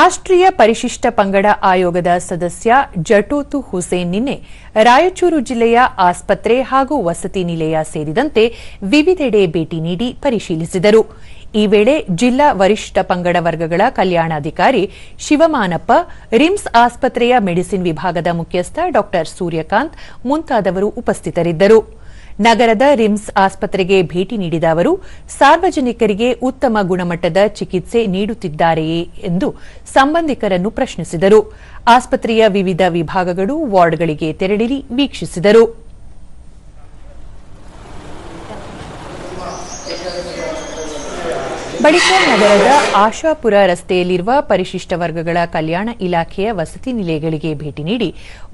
ರಾಷ್ಟ್ರೀಯ ಪರಿಶಿಷ್ಟ ಪಂಗಡ ಆಯೋಗದ ಸದಸ್ಯ ಜಟೋತು ಹುಸೇನ್ ನಿನ್ನೆ ರಾಯಚೂರು ಜಿಲ್ಲೆಯ ಆಸ್ಪತ್ರೆ ಹಾಗೂ ವಸತಿ ನಿಲಯ ಸೇರಿದಂತೆ ವಿವಿಧೆಡೆ ಭೇಟಿ ನೀಡಿ ಪರಿಶೀಲಿಸಿದರು. ಈ ವೇಳೆ ಜಿಲ್ಲಾ ವರಿಷ್ಠ ಪಂಗಡ ವರ್ಗಗಳ ಕಲ್ಯಾಣಾಧಿಕಾರಿ ಶಿವಮಾನಪ್ಪ, ರಿಮ್ಸ್ ಆಸ್ಪತ್ರೆಯ ಮೆಡಿಸಿನ್ ವಿಭಾಗದ ಮುಖ್ಯಸ್ಥ ಡಾ ಸೂರ್ಯಕಾಂತ್ ಮುಂತಾದವರು ಉಪಸ್ಥಿತರಿದ್ದರು. ನಗರದ ರಿಮ್ಸ್ ಆಸ್ಪತ್ರೆಗೆ ಭೇಟಿ ನೀಡಿದ ಅವರು ಸಾರ್ವಜನಿಕರಿಗೆ ಉತ್ತಮ ಗುಣಮಟ್ಟದ ಚಿಕಿತ್ಸೆ ನೀಡುತ್ತಿದ್ದಾರೆಯೇ ಎಂದು ಸಂಬಂಧಿಕರನ್ನು ಪ್ರಶ್ನಿಸಿದರು. ಆಸ್ಪತ್ರೆಯ ವಿವಿಧ ವಿಭಾಗಗಳು, ವಾರ್ಡ್ಗಳಿಗೆ ತೆರಳಿ ವೀಕ್ಷಿಸಿದರು. ಬಳಿಕ ನಗರದ ಆಶಾಪುರ ರಸ್ತೆಯಲ್ಲಿರುವ ಪರಿಶಿಷ್ಟ ವರ್ಗಗಳ ಕಲ್ಯಾಣ ಇಲಾಖೆಯ ವಸತಿ ನಿಲಯಗಳಿಗೆ ಭೇಟಿ ನೀಡಿ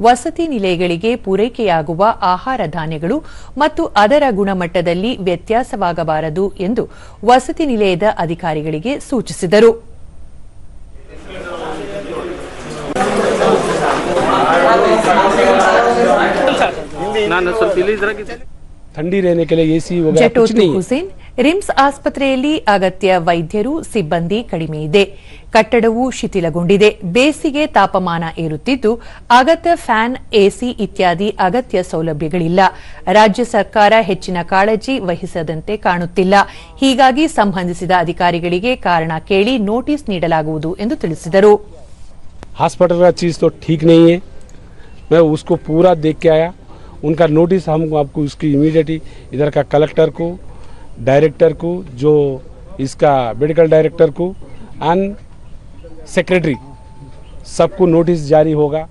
ವಸತಿ ನಿಲಯಗಳಿಗೆ ಪೂರೈಕೆಯಾಗುವ ಆಹಾರ ಧಾನ್ಯಗಳು ಮತ್ತು ಅದರ ಗುಣಮಟ್ಟದಲ್ಲಿ ವ್ಯತ್ಯಾಸವಾಗಬಾರದು ಎಂದು ವಸತಿ ನಿಲಯದ ಅಧಿಕಾರಿಗಳಿಗೆ ಸೂಚಿಸಿದರು. ठंडी रहने के लिए एसी वगैरह कुछ ಜಟೋತು नहीं है। ಹುಸೇನ್, ರಿಮ್ಸ್ ಆಸ್ಪತ್ರೆಯಲ್ಲಿ ಅಗತ್ಯ ವೈದ್ಯರು, ಸಿಬ್ಬಂದಿ ಕಡಿಮೆ ಇದೆ. ಕಟ್ಟಡವು ಶಿಥಿಲಗೊಂಡಿದೆ. ಬೇಸಿಗೆ ತಾಪಮಾನ ಏರುತ್ತಿದ್ದು ಅಗತ್ಯ ಫ್ಯಾನ್, ಎಸಿ ಇತ್ಯಾದಿ ಅಗತ್ಯ ಸೌಲಭ್ಯಗಳಿಲ್ಲ. ರಾಜ್ಯ ಸರ್ಕಾರ ಹೆಚ್ಚಿನ ಕಾಳಜಿ ವಹಿಸದಂತೆ ಕಾಣುತ್ತಿಲ್ಲ. ಹೀಗಾಗಿ ಸಂಬಂಧಿಸಿದ ಅಧಿಕಾರಿಗಳಿಗೆ ಕಾರಣ ಕೇಳಿ ನೋಟಿಸ್ ನೀಡಲಾಗುವುದು ಎಂದು ತಿಳಿಸಿದರು. हॉस्पिटल का चीज़ तो ठीक नहीं है। मैं उसको पूरा देख के आया। उनका नोटिस हम आपको उसकी इमीडिएटली इधर का कलेक्टर को, डायरेक्टर को, जो इसका मेडिकल डायरेक्टर को एंड सेक्रेटरी सबको नोटिस जारी होगा।